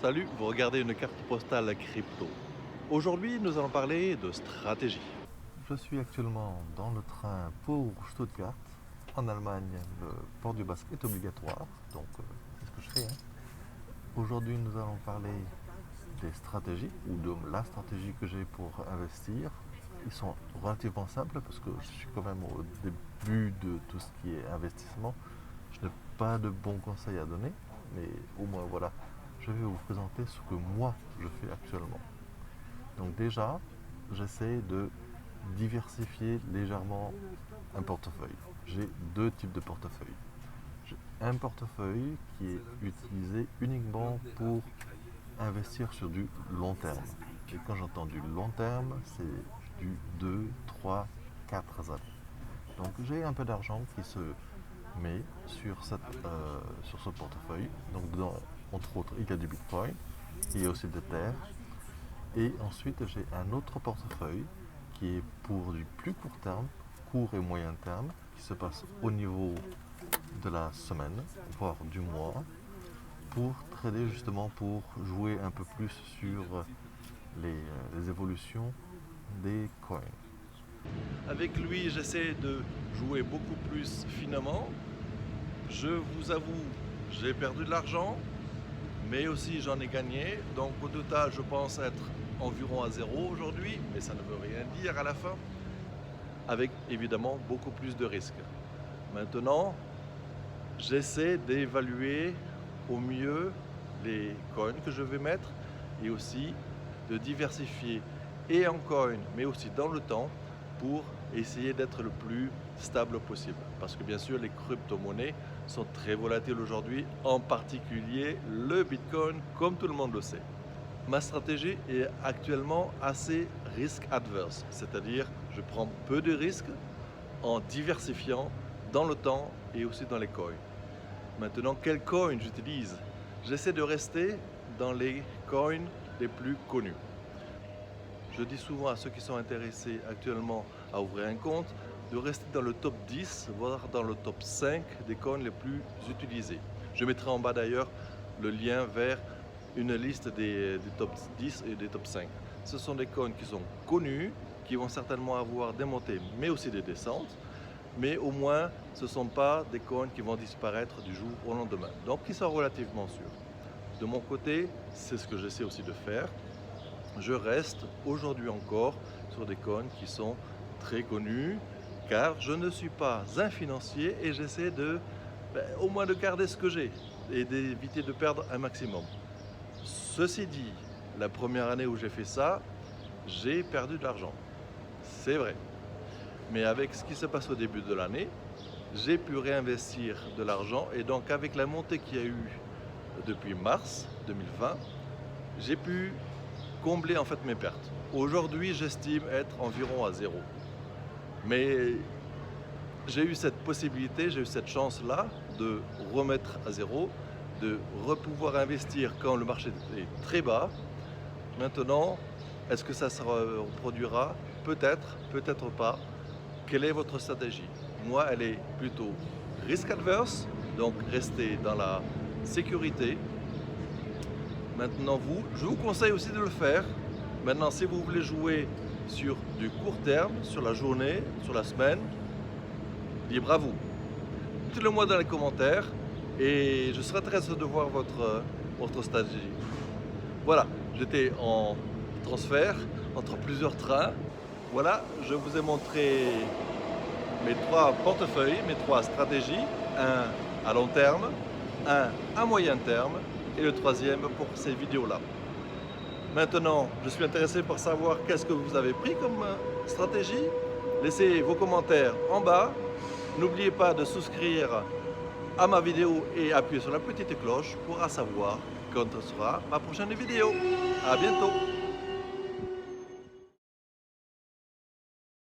Salut, vous regardez une carte postale crypto. Aujourd'hui, nous allons parler de stratégie. Je suis actuellement dans le train pour Stuttgart. En Allemagne, le port du masque est obligatoire, donc c'est ce que je fais, hein. Aujourd'hui, nous allons parler des stratégies, ou de la stratégie que j'ai pour investir. Ils sont relativement simples parce que je suis quand même au début de tout ce qui est investissement. Je n'ai pas de bons conseils à donner, mais au moins voilà, je vais vous présenter ce que moi je fais actuellement. Donc déjà, j'essaie de diversifier légèrement un portefeuille. J'ai deux types de portefeuilles. J'ai un portefeuille qui est utilisé uniquement pour investir sur du long terme. Et quand j'entends du long terme, c'est du 2, 3, 4 années. Donc j'ai un peu d'argent qui se met sur ce portefeuille. Donc dedans, entre autres, il y a du Bitcoin, il y a aussi de Terre. Et ensuite, j'ai un autre portefeuille qui est pour du plus court terme, court et moyen terme, qui se passe au niveau de la semaine, voire du mois, pour trader justement, pour jouer un peu plus sur les évolutions des coins. Avec lui, j'essaie de jouer beaucoup plus finement. Je vous avoue, j'ai perdu de l'argent, mais aussi j'en ai gagné. Donc au total, je pense être environ à zéro aujourd'hui, mais ça ne veut rien dire à la fin, avec évidemment beaucoup plus de risques. Maintenant, j'essaie d'évaluer au mieux les coins que je vais mettre et aussi de diversifier et en coin, mais aussi dans le temps pour essayer d'être le plus stable possible. Parce que bien sûr, les crypto-monnaies sont très volatiles aujourd'hui, en particulier le Bitcoin, comme tout le monde le sait. Ma stratégie est actuellement assez risque adverse, c'est-à-dire je prends peu de risques en diversifiant dans le temps et aussi dans les coins. Maintenant, quel coin j'utilise? J'essaie de rester dans les coins les plus connus. Je dis souvent à ceux qui sont intéressés actuellement à ouvrir un compte de rester dans le top 10, voire dans le top 5 des coins les plus utilisés. Je mettrai en bas d'ailleurs le lien vers une liste des top 10 et des top 5. Ce sont des coins qui sont connus, qui vont certainement avoir des montées mais aussi des descentes, mais au moins ce ne sont pas des coins qui vont disparaître du jour au lendemain, donc qui sont relativement sûrs. De mon côté, c'est ce que j'essaie aussi de faire. Je reste aujourd'hui encore sur des coins qui sont très connus, car je ne suis pas un financier et j'essaie au moins de garder ce que j'ai et d'éviter de perdre un maximum. Ceci dit, la première année où j'ai fait ça, j'ai perdu de l'argent. C'est vrai. Mais avec ce qui se passe au début de l'année, j'ai pu réinvestir de l'argent et donc avec la montée qu'il y a eu depuis mars 2020, j'ai pu combler en fait mes pertes. Aujourd'hui, j'estime être environ à zéro. Mais j'ai eu cette possibilité, j'ai eu cette chance-là de remettre à zéro, de pouvoir investir quand le marché est très bas. Maintenant, est-ce que ça se reproduira? Peut-être, peut-être pas. Quelle est votre stratégie? Moi, elle est plutôt risk adverse, donc rester dans la sécurité. Maintenant, je vous conseille aussi de le faire. Maintenant, si vous voulez jouer sur du court terme, sur la journée, sur la semaine, libre à vous. Dites-le moi dans les commentaires et je serai très intéressé de voir votre stratégie. Voilà, j'étais en transfert entre plusieurs trains. Voilà, je vous ai montré mes trois portefeuilles, mes trois stratégies. Un à long terme, un à moyen terme et le troisième pour ces vidéos-là. Maintenant, je suis intéressé par savoir qu'est-ce que vous avez pris comme stratégie. Laissez vos commentaires en bas. N'oubliez pas de souscrire à ma vidéo et appuyer sur la petite cloche pour savoir quand sera ma prochaine vidéo. À bientôt.